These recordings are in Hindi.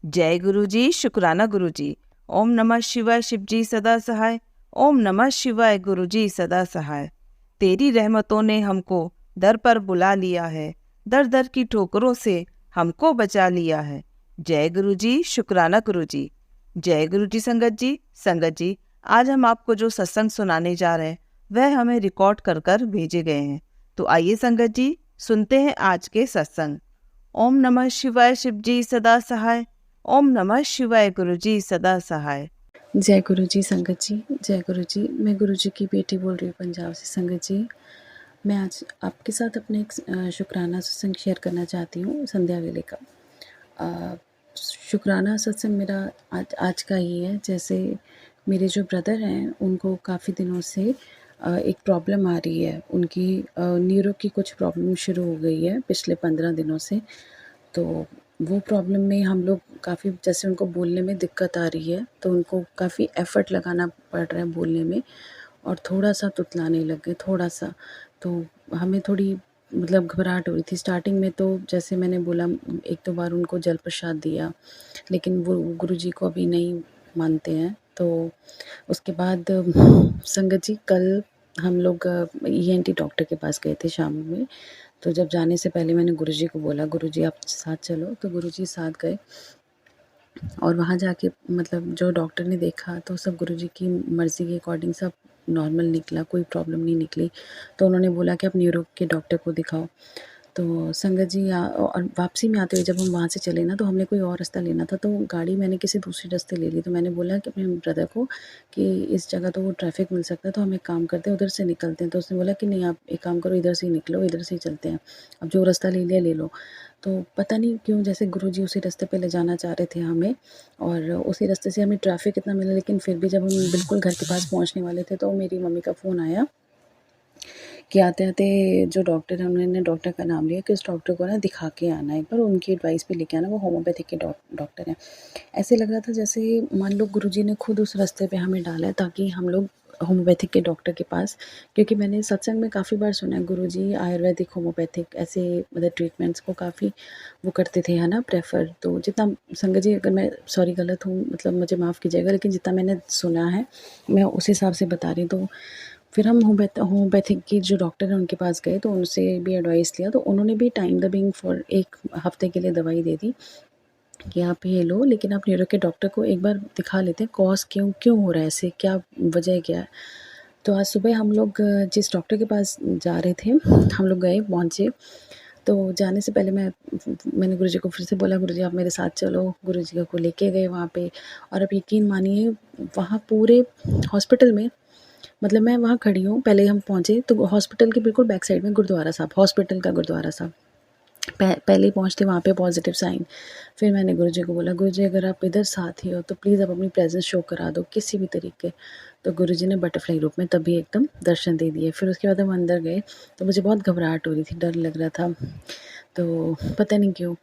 जय गुरु जी, शुक्राना गुरु जी। ओम नमः शिवाय, शिव जी सदा सहाय। ओम नमः शिवाय, गुरु जी सदा सहाय। तेरी रहमतों ने हमको दर पर बुला लिया है, दर दर की ठोकरों से हमको बचा लिया है। जय गुरु जी, शुक्राना गुरु जी। जय गुरु जी। संगत जी, आज हम आपको जो सत्संग सुनाने जा रहे हैं वह हमें रिकॉर्ड कर कर भेजे गए हैं। तो आइए संगत जी, सुनते हैं आज के सत्संग। ओम नमः शिवाय, शिव जी सदा सहाय। ओम नमः शिवाय, गुरु जी सदा सहाय। जय गुरु जी। संगत जी, जय गुरु जी। मैं गुरु जी की बेटी बोल रही हूँ पंजाब से। संगत जी, मैं आज आपके साथ अपने एक शुक्राना सत्संग शेयर करना चाहती हूँ, संध्या वेले का। शुक्राना सत्संग मेरा आज का ही है। जैसे मेरे जो ब्रदर हैं उनको काफ़ी दिनों से एक प्रॉब्लम आ रही है। उनकी न्यूरो की कुछ प्रॉब्लम शुरू हो गई है पिछले 15 दिनों से। तो वो प्रॉब्लम में हम लोग काफ़ी, जैसे उनको बोलने में दिक्कत आ रही है तो उनको काफ़ी एफ़र्ट लगाना पड़ रहा है बोलने में, और थोड़ा-सा तुतलाने लग गए, थोड़ा-सा। तो हमें थोड़ी मतलब घबराहट हो रही थी स्टार्टिंग में। तो जैसे मैंने बोला, 1-2 बार उनको जल प्रसाद दिया, लेकिन वो गुरुजी को अभी नहीं मानते हैं। तो उसके बाद संगत जी, कल हम लोग ईएनटी डॉक्टर के पास गए थे शाम में। तो जब जाने से पहले मैंने गुरुजी को बोला, गुरुजी आप साथ चलो, तो गुरुजी साथ गए। और वहाँ जाके मतलब जो डॉक्टर ने देखा तो सब गुरुजी की मर्ज़ी के अकॉर्डिंग सब नॉर्मल निकला, कोई प्रॉब्लम नहीं निकली। तो उन्होंने बोला कि आप न्यूरो के डॉक्टर को दिखाओ। तो संगत जी, और वापसी में आते हुए जब हम वहाँ से चले ना, तो हमने कोई और रास्ता लेना था, तो गाड़ी मैंने किसी दूसरे रास्ते ले ली। तो मैंने बोला कि अपने ब्रदर को कि इस जगह तो वो ट्रैफिक मिल सकता है, तो हम एक काम करते हैं, उधर से निकलते हैं। तो उसने बोला कि नहीं, आप एक काम करो, इधर से ही निकलो, इधर से ही चलते हैं, अब जो रास्ता ले लिया ले लो। तो पता नहीं क्यों जैसे गुरुजी उसी रास्ते पे ले जाना चाह रहे थे हमें, और उसी रास्ते से हमें ट्रैफिक इतना मिला, लेकिन फिर भी जब हम बिल्कुल घर के पास पहुँचने वाले थे तो मेरी मम्मी का फ़ोन आया कि आते-आते जो डॉक्टर है उन्होंने डॉक्टर का नाम लिया कि उस डॉक्टर को ना दिखा के आना एक बार, उनकी एडवाइस पे लेके आना, वो होम्योपैथिक के डॉक्टर हैं। ऐसे लग रहा था जैसे मान लो गुरुजी ने खुद उस रास्ते पे हमें डाला है ताकि हम लोग होम्योपैथिक के डॉक्टर के पास, क्योंकि मैंने सत्संग में काफ़ी बार सुना है गुरुजी आयुर्वेदिक, होम्योपैथिक ऐसे मतलब ट्रीटमेंट्स को काफ़ी वो करते थे, है ना, प्रेफ़र। तो जितना संगत जी, अगर मैं सॉरी गलत हूँ मतलब मुझे माफ़ कीजिएगा, लेकिन जितना मैंने सुना है मैं उस हिसाब से बता रही हूँ। तो फिर हम होम्योपैथिक की जो डॉक्टर हैं उनके पास गए, तो उनसे भी एडवाइस लिया, तो उन्होंने भी टाइम द बीइंग फॉर 1 हफ़्ते के लिए दवाई दे दी कि आप ये लो, लेकिन आप न्यूरो के डॉक्टर को एक बार दिखा लेते हैं, कॉज़ क्यों क्यों हो रहा है ऐसे, क्या वजह क्या है। तो आज सुबह हम लोग जिस डॉक्टर के पास जा रहे थे, हम लोग गए, पहुँचे। तो जाने से पहले मैंने गुरुजी को फिर से बोला, गुरुजी आप मेरे साथ चलो। गुरुजी को लेके गए वहाँ पे, और आप यकीन मानिए वहाँ पूरे हॉस्पिटल में, मतलब मैं वहाँ खड़ी हूँ, पहले हम पहुँचे तो हॉस्पिटल के बिल्कुल बैक साइड में गुरुद्वारा साहब, हॉस्पिटल का गुरुद्वारा साहब। पहले ही पहुँचते वहाँ पे पॉजिटिव साइन। फिर मैंने गुरुजी को बोला, गुरुजी अगर आप इधर साथ ही हो तो प्लीज़ आप अपनी प्रेजेंस शो करा दो किसी भी तरीके। तो गुरुजी ने बटरफ्लाई रूप में तभी एकदम दर्शन दे दिए। फिर उसके बाद हम अंदर गए, तो मुझे बहुत घबराहट हो रही थी, डर लग रहा था, तो पता नहीं क्यों।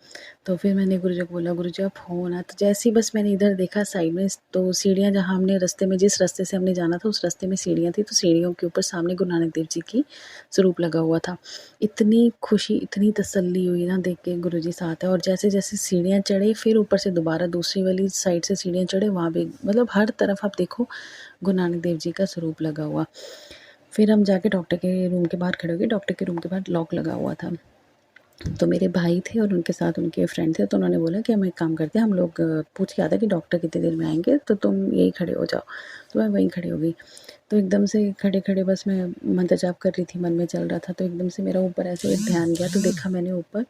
तो फिर मैंने गुरुजी को बोला, गुरुजी आप हो ना। तो जैसे ही बस मैंने इधर देखा साइड में, तो सीढ़ियाँ, जहाँ हमने रास्ते में, जिस रास्ते से हमने जाना था उस रास्ते में सीढ़ियाँ थी, तो सीढ़ियों के ऊपर सामने गुरु नानक देव जी की स्वरूप लगा हुआ था। इतनी खुशी, इतनी तसल्ली हुई ना देख के, गुरुजी साथ है। और जैसे-जैसे सीढ़ियाँ चढ़े, फिर ऊपर से दोबारा दूसरी वाली साइड से सीढ़ियाँ चढ़े, वहाँ भी मतलब हर तरफ आप देखो गुरु नानक देव जी का स्वरूप लगा हुआ। फिर हम जाके डॉक्टर के रूम के बाहर खड़े हो गए, डॉक्टर के रूम के बाहर लॉक लगा हुआ था। तो मेरे भाई थे और उनके साथ उनके फ्रेंड थे, तो उन्होंने बोला कि हम एक काम करते हैं, हम लोग पूछ के आते हैं कि डॉक्टर कितनी देर में आएँगे, तो तुम यहीं खड़े हो जाओ। तो मैं वहीं खड़ी हो गई। तो एकदम से खड़े-खड़े बस मैं मंत्र जाप कर रही थी, मन में चल रहा था, तो एकदम से मेरा ऊपर ऐसे एक ध्यान गया, तो देखा मैंने ऊपर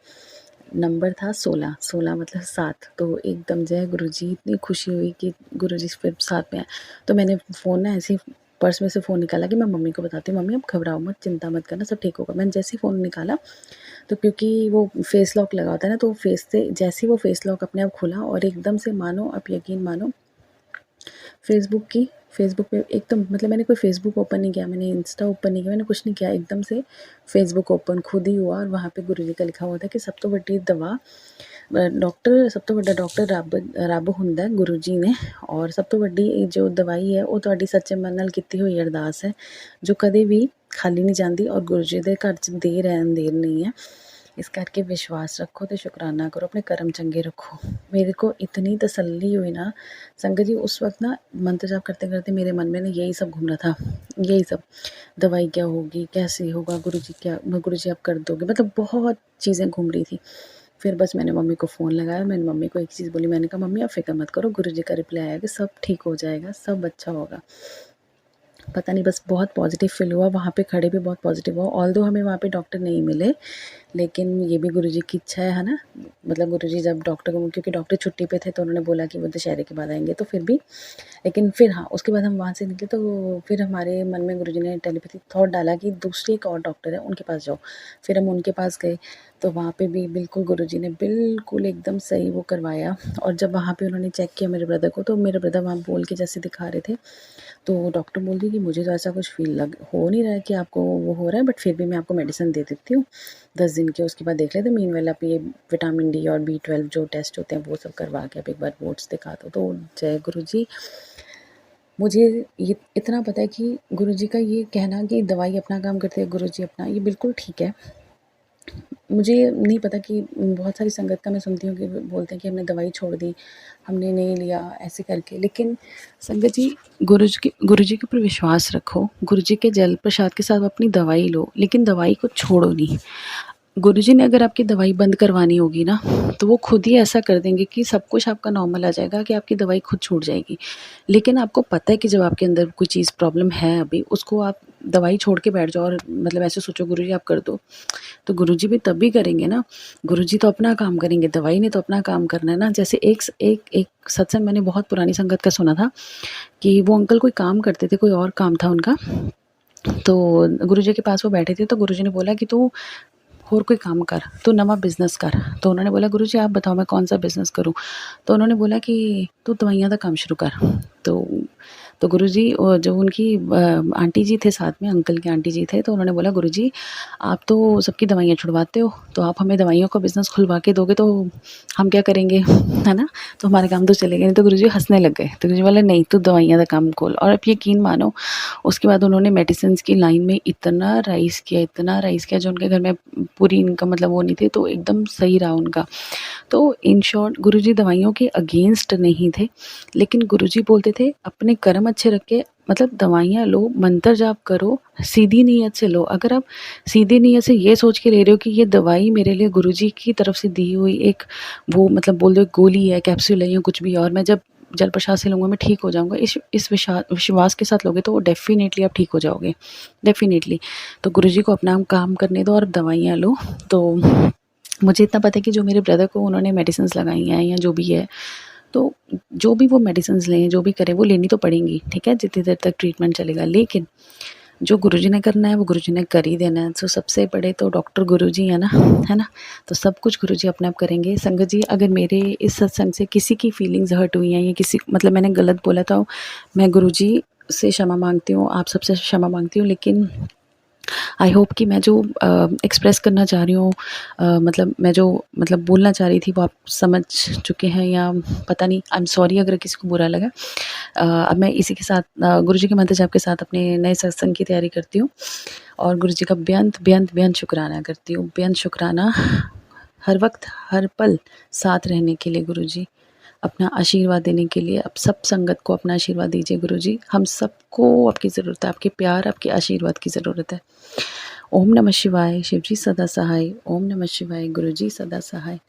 नंबर था 16, 16 मतलब 7। तो एकदम जय गुरुजी, इतनी खुशी हुई कि गुरुजी फिर साथ में आए। तो मैंने फ़ोन ना ऐसे ही पर्स में से फ़ोन निकाला कि मैं मम्मी को बताती हूँ, मम्मी आप घबराओ मत, चिंता मत करना, सब ठीक होगा। मैंने जैसे ही फ़ोन निकाला, तो क्योंकि वो फेस लॉक लगा होता है ना, तो फेस से जैसे ही वो फेस लॉक अपने आप खुला, और एकदम से मानो, आप यकीन मानो, फेसबुक पे एकदम, मतलब मैंने कोई फेसबुक ओपन नहीं किया, मैंने इंस्टा ओपन नहीं किया, मैंने कुछ नहीं किया, एकदम से फेसबुक ओपन खुद ही हुआ, और वहाँ पे गुरुजी का लिखा हुआ था कि सब तो वड्डी दवा डॉक्टर, सब तो वड्डा डॉक्टर रब हुंदा है गुरु जी ने, और सब तो वड्डी जो दवाई है वो तुहाडी सच्चे मन नाल कीती होई अरदास है, जो कदे भी खाली नहीं जाती, और गुरु जी दे घर च देर है अंधेर नहीं है। इस करके विश्वास रखो तो शुक्राना करो, अपने कर्म चंगे रखो। मेरे को इतनी तसल्ली हुई ना संगत जी, उस वक़्त ना मंत्र जाप करते-करते मेरे मन में ना यही सब घूम रहा था, यही सब, दवाई क्या होगी, कैसे होगा, गुरुजी आप कर दोगे, मतलब बहुत चीज़ें घूम रही थी। फिर बस मैंने मम्मी को फ़ोन लगाया, मैंने मम्मी को एक चीज़ बोली, मैंने कहा मम्मी आप फ़िक्र मत करो, गुरुजी का रिप्लाई आया कि सब ठीक हो जाएगा, सब अच्छा होगा। पता नहीं बस बहुत पॉज़िटिव फ़ील हुआ, वहाँ पे खड़े भी बहुत पॉज़िटिव हुआ। ऑल्दो हमें वहाँ पे डॉक्टर नहीं मिले, लेकिन ये भी गुरुजी की इच्छा है ना? मतलब गुरुजी जब डॉक्टर को, क्योंकि डॉक्टर छुट्टी पे थे तो उन्होंने बोला कि वो दशहरे के बाद आएँगे, तो फिर भी, लेकिन फिर हाँ, उसके बाद हम वहाँ से निकले तो फिर हमारे मन में गुरुजी ने टेलीपैथिक थॉट डाला कि दूसरी एक और डॉक्टर है, उनके पास जाओ। फिर हम उनके पास गए, तो वहाँ पे भी बिल्कुल गुरुजी ने बिल्कुल एकदम सही वो करवाया। और जब वहाँ पे उन्होंने चेक किया मेरे ब्रदर को, तो मेरे ब्रदर वहाँ बोल के जैसे दिखा रहे थे, तो डॉक्टर बोल रही कि मुझे तो ऐसा कुछ फ़ील हो नहीं रहा है कि आपको वो हो रहा है, बट फिर भी मैं आपको मेडिसिन दे देती हूँ 10 दिन की, उसके बाद देख लेते। मीनवाइल आप ये विटामिन डी और B12 जो टेस्ट होते हैं वो सब करवा के आप एक बार रिपोर्ट्स दिखा दो। तो जय गुरुजी। मुझे ये इतना पता है कि गुरुजी का ये कहना कि दवाई अपना काम करते हैं, गुरुजी अपना, ये बिल्कुल ठीक है। मुझे नहीं पता कि बहुत सारी संगत का मैं सुनती हूँ कि बोलते हैं कि हमने दवाई छोड़ दी, हमने नहीं लिया ऐसे करके, लेकिन संगत जी गुरुजी के ऊपर विश्वास रखो, गुरुजी के जल प्रसाद के साथ अपनी दवाई लो, लेकिन दवाई को छोड़ो नहीं। गुरुजी ने अगर आपकी दवाई बंद करवानी होगी ना, तो वो खुद ही ऐसा कर देंगे कि सब कुछ आपका नॉर्मल आ जाएगा, कि आपकी दवाई खुद छूट जाएगी। लेकिन आपको पता है कि जब आपके अंदर कोई चीज़ प्रॉब्लम है अभी, उसको आप दवाई छोड़ के बैठ जाओ और मतलब ऐसे सोचो गुरुजी आप कर दो, तो गुरुजी भी तब भी करेंगे ना। गुरुजी तो अपना काम करेंगे, दवाई ने तो अपना काम करना है ना। जैसे एक सत्संग मैंने बहुत पुरानी संगत का सुना था कि वो अंकल कोई काम करते थे, कोई और काम था उनका, तो गुरुजी के पास वो बैठे थे, तो गुरुजी ने बोला कि तू और कोई काम कर, तू नवा बिज़नेस कर। तो उन्होंने बोला गुरुजी आप बताओ मैं कौन सा बिज़नेस करूँ? तो उन्होंने बोला कि तू दवाइयाँ का काम शुरू कर। तो गुरुजी जो उनकी आंटी जी थे साथ में, अंकल के आंटी जी थे, तो उन्होंने बोला गुरुजी आप तो सबकी दवाइयाँ छुड़वाते हो, तो आप हमें दवाइयों का बिज़नेस खुलवा के दोगे तो हम क्या करेंगे, है ना? तो हमारे काम तो चलेंगे नहीं। तो गुरुजी हँसने लग गए। तो गुरुजी बोले नहीं तू दवाइयाँ का काम खोल। और आप यकीन मानो उसके बाद उन्होंने मेडिसिन्स की लाइन में इतना राइज़ किया, जो उनके घर में पूरी इनकम मतलब वो नहीं थी, तो एकदम सही रहा उनका। तो इन शॉर्ट गुरुजी दवाइयों के अगेंस्ट नहीं थे, लेकिन गुरुजी बोलते थे अपने कर्म अच्छे रख के मतलब दवाइयाँ लो, मंत्र जाप करो, सीधी नीयत से लो। अगर आप सीधी नीयत से ये सोच के ले रहे हो कि ये दवाई मेरे लिए गुरुजी की तरफ से दी हुई एक वो मतलब बोल दो गोली है, कैप्सूल है या कुछ भी, और मैं जब जल प्रसाद से लूँगा मैं ठीक हो जाऊँगा, इस विश्वास के साथ लोगे तो डेफ़िनेटली आप ठीक हो जाओगे, डेफ़िनेटली। तो गुरुजी को अपना काम करने दो और दवाइयाँ लो। तो मुझे इतना पता है कि जो मेरे ब्रदर को उन्होंने मेडिसिन्स लगाई हैं या जो भी है, तो जो भी वो मेडिसिन्स लें, जो भी करें, वो लेनी तो पड़ेंगी, ठीक है? जितनी देर तक ट्रीटमेंट चलेगा। लेकिन जो गुरुजी ने करना है वो गुरुजी ने कर ही देना है। तो सबसे बड़े तो डॉक्टर गुरुजी है ना? तो सब कुछ गुरुजी अपने आप करेंगे। संगत जी अगर मेरे इस सत्संग से किसी की फीलिंग्स हर्ट हुई हैं या किसी मतलब मैंने गलत बोला था, मैं गुरुजी से क्षमा माँगती हूँ, आप सबसे क्षमा माँगती हूँ। लेकिन आई होप कि मैं जो एक्सप्रेस करना चाह रही हूँ, मतलब मैं जो मतलब बोलना चाह रही थी वो आप समझ चुके हैं, या पता नहीं, आई एम सॉरी अगर किसी को बुरा लगा। अब मैं इसी के साथ गुरुजी के मंत्र जाप के साथ अपने नए सत्संग की तैयारी करती हूँ और गुरुजी का बेअंत शुक्राना करती हूँ। बेअंत शुक्राना हर वक्त हर पल साथ रहने के लिए गुरुजी, अपना आशीर्वाद देने के लिए। अब सब संगत को अपना आशीर्वाद दीजिए गुरुजी, हम सबको आपकी ज़रूरत है, आपके प्यार आपके आशीर्वाद की ज़रूरत है। ओम नमः शिवाय, शिवजी सदा सहाय। ओम नमः शिवाय, गुरुजी सदा सहाय।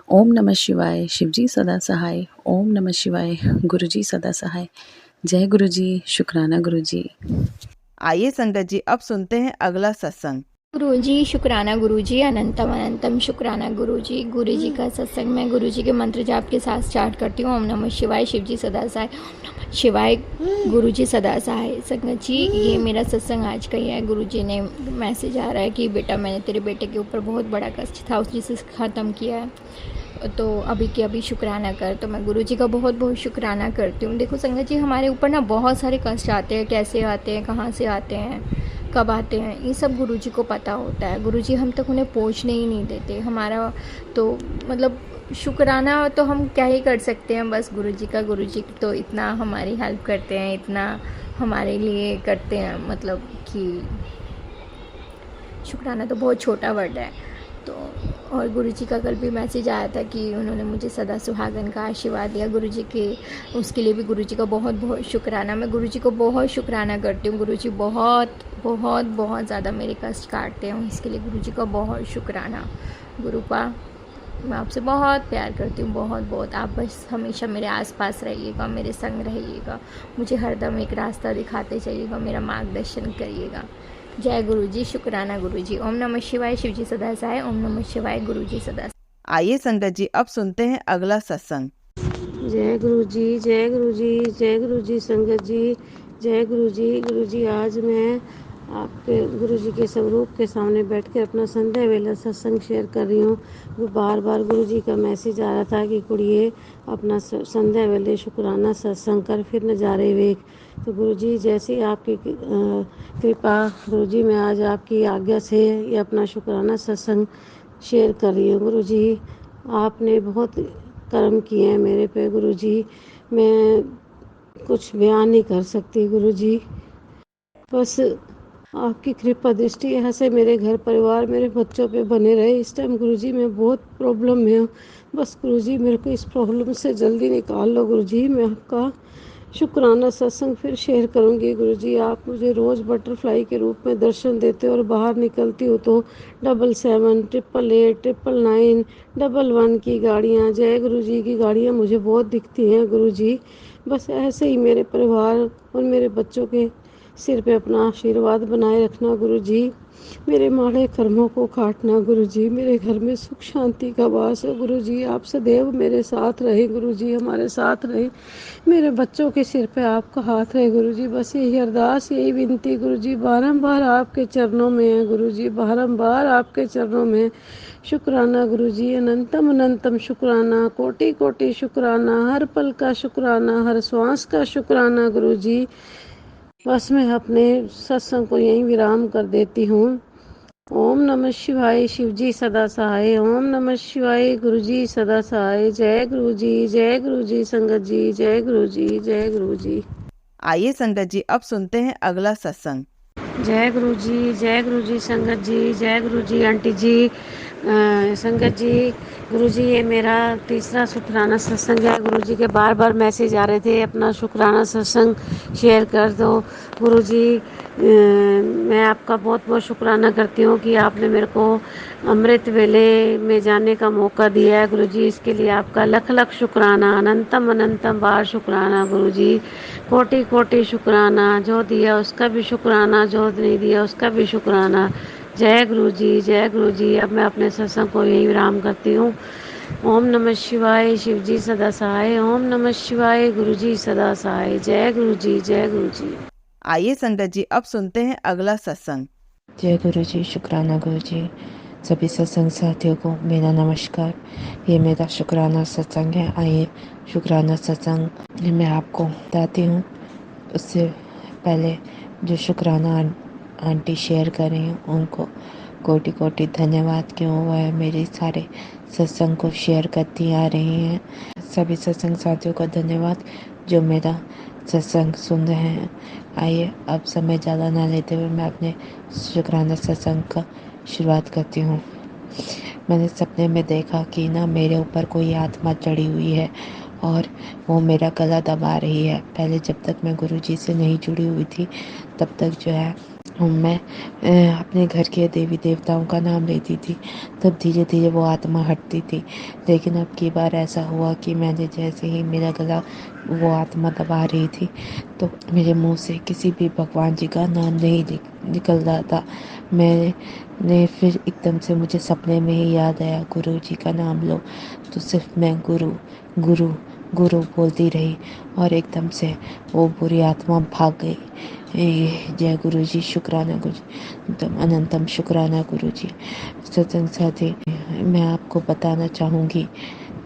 ओम नमः शिवाय, शिवजी सदा सहाय। ओम नमः शिवाय, गुरुजी सदा सहाय। जय गुरुजी, शुक्राना गुरुजी। आइए संगत जी अब सुनते हैं अगला सत्संग। गुरुजी शुक्राना गुरुजी, अनंतम अनंतम शुक्राना गुरुजी। गुरुजी का सत्संग मैं गुरुजी के मंत्र जाप के साथ स्टार्ट करती हूँ। ओम नमः शिवाय, शिवजी सदा सहाय। ओम नमः शिवाय, गुरुजी सदा सहाय। संगत जी ये मेरा सत्संग आज का ही है। गुरुजी ने मैसेज आ रहा है कि बेटा मैंने तेरे बेटे के ऊपर बहुत बड़ा कष्ट था उसने से ख़त्म किया है, तो अभी के अभी शुक्राना कर। तो मैं गुरुजी का बहुत बहुत शुक्राना करती हूँ। देखो संगत जी हमारे ऊपर ना बहुत सारे कष्ट आते हैं, कैसे आते हैं, कहाँ से आते हैं, कब आते हैं, ये सब गुरुजी को पता होता है। गुरुजी हम तक उन्हें पहुंचने ही नहीं देते। हमारा तो मतलब शुक्राना तो हम क्या ही कर सकते हैं, बस गुरुजी तो इतना हमारी हेल्प करते हैं, इतना हमारे लिए करते हैं, मतलब कि शुक्राना तो बहुत छोटा वर्ड है। तो और गुरुजी का कल भी मैसेज आया था कि उन्होंने मुझे सदा सुहागन का आशीर्वाद दिया गुरुजी के, उसके लिए भी गुरुजी का बहुत बहुत शुक्राना। मैं गुरुजी को बहुत शुक्राना करती हूँ। गुरुजी बहुत बहुत बहुत ज़्यादा मेरे कष्ट काटते हैं, इसके लिए गुरुजी का बहुत शुक्राना। गुरुपा, मैं आपसे बहुत प्यार करती हूँ, बहुत बहुत। आप बस हमेशा मेरे आसपास रहिएगा, मेरे संग रहिएगा, मुझे हरदम एक रास्ता दिखाते जाइएगा, मेरा मार्गदर्शन करिएगा। जय गुरुजी, शुक्राना गुरुजी। ओम नमः शिवाय, शिवजी सदा सहाय। ओम नमः शिवाय, गुरुजी सदा। आइए संगत जी, अब सुनते हैं अगला सत्संग। जय गुरु जी, जय गुरु जी, जय गुरु जी। संगत जी, जय गुरु जी। गुरु जी, आज मैं आपके गुरु जी के स्वरूप के सामने बैठ कर अपना संध्या वेला सत्संग शेयर कर रही हूँ। बार बार गुरु जी का मैसेज आ रहा था कि कुड़िए अपना संध्या वेले शुक्राना सत्संग कर, फिर नज़ारे वेख। तो गुरु जी, जैसी आपकी कृपा, गुरु जी मैं आज आपकी आज्ञा से ये अपना शुक्राना सत्संग शेयर कर रही हूँ। गुरु जी, आपने बहुत कर्म किए हैं मेरे पे गुरु जी, मैं कुछ बयान नहीं कर सकती गुरु जी। बस आपकी कृपा दृष्टि यहाँ से मेरे घर परिवार, मेरे बच्चों पे बने रहे। इस टाइम गुरु जी मैं बहुत प्रॉब्लम में हूँ। बस गुरु जी मेरे को इस प्रॉब्लम से जल्दी निकाल लो गुरु जी। मैं आपका शुक्राना सत्संग फिर शेयर करूंगी गुरु जी। आप मुझे रोज़ बटरफ्लाई के रूप में दर्शन देते हो और बाहर निकलती हो तो 77 888 999 11 की गाड़ियाँ, जय गुरु जी की गाड़ियाँ मुझे बहुत दिखती हैं गुरु जी। बस ऐसे ही मेरे परिवार और मेरे बच्चों के सिर पे अपना आशीर्वाद बनाए रखना गुरु जी। मेरे माड़े कर्मों को काटना गुरु जी। मेरे घर में सुख शांति का वास है गुरु जी। आप सदैव मेरे साथ रहे गुरु जी, हमारे साथ रहे। मेरे बच्चों के सिर पे आपका हाथ रहे गुरु जी। बस यही अरदास, यही विनती गुरु जी। बारंबार आपके चरणों में है गुरु जी, बारंबार आपके चरणों में शुक्राना गुरु जी। अनंतम अनंतम शुक्राना, कोटि कोटि शुक्राना, हर पल का शुक्राना, हर श्वास का शुक्राना गुरु जी। बस मैं अपने सत्संग को यहीं विराम कर देती हूँ। ओम नमः शिवाय, शिवजी सदा सहाय। ओम नमः शिवाय, गुरु जी सदा सहाय। जय गुरु जी, जय गुरु जी। संगत जी, जय गुरु जी, जय गुरु जी। आइए संगत जी, अब सुनते हैं अगला सत्संग। जय गुरु जी, जय गुरु जी। संगत जी, जय गुरु जी। आंटी जी, संगत जी, गुरु जी ये मेरा तीसरा शुक्राना सत्संग है। गुरु जी के बार बार मैसेज आ रहे थे अपना शुक्राना सत्संग शेयर कर दो गुरु जी। मैं आपका बहुत बहुत शुक्राना करती हूँ कि आपने मेरे को अमृत वेले में जाने का मौका दिया है गुरु जी। इसके लिए आपका लख लख शुक्राना, अनंतम अनंतम बार शुक्राना गुरु जी। कोटि कोटि शुक्राना, जो दिया उसका भी शुक्राना, जो नहीं दिया उसका भी शुक्राना। जय गुरु जी, जय गुरु जी। अब मैं अपने सत्संग को यही विराम करती हूँ। ओम नमः शिवाय, शिवजी सदा सहाय। ओम नमः शिवाय, गुरु जी सदा सहाय। जय गुरु जी, जय गुरु जी। आइए संगत जी, अब सुनते हैं अगला सत्संग। जय गुरु जी, शुक्राना गुरु जी। सभी सत्संग साथियों को मेरा नमस्कार। ये मेरा शुक्राना सत्संग है। आइए शुक्राना सत्संग मैं आपको बताती हूँ। उससे पहले जो शुक्राना आंटी शेयर कर रही हैं उनको कोटि कोटि धन्यवाद, क्यों वह मेरे सारे सत्संग को शेयर करती आ रही हैं। सभी सत्संग साथियों को धन्यवाद जो मेरा सत्संग सुन रहे हैं। आइए अब समय ज़्यादा ना लेते हुए मैं अपने शुक्राना सत्संग का शुरुआत करती हूँ। मैंने सपने में देखा कि ना मेरे ऊपर कोई आत्मा चढ़ी हुई है और वो मेरा गला दबा रही है। पहले जब तक मैं गुरुजी से नहीं जुड़ी हुई थी तब तक जो है मैं अपने घर के देवी देवताओं का नाम लेती थी, तब धीरे धीरे वो आत्मा हटती थी। लेकिन अब की बार ऐसा हुआ कि मैंने जैसे ही मेरा गला वो आत्मा दबा रही थी तो मेरे मुंह से किसी भी भगवान जी का नाम नहीं निकल रहा था। मैंने फिर एकदम से मुझे सपने में ही याद आया, गुरु जी का नाम लो। तो सिर्फ मैं गुरु गुरु गुरु बोलती रही और एकदम से वो बुरी आत्मा भाग गई। जय गुरु जी, शुक्राना गुरु जी, एकदम अनंतम शुक्राना गुरु जी। सत्संग साथी, मैं आपको बताना चाहूँगी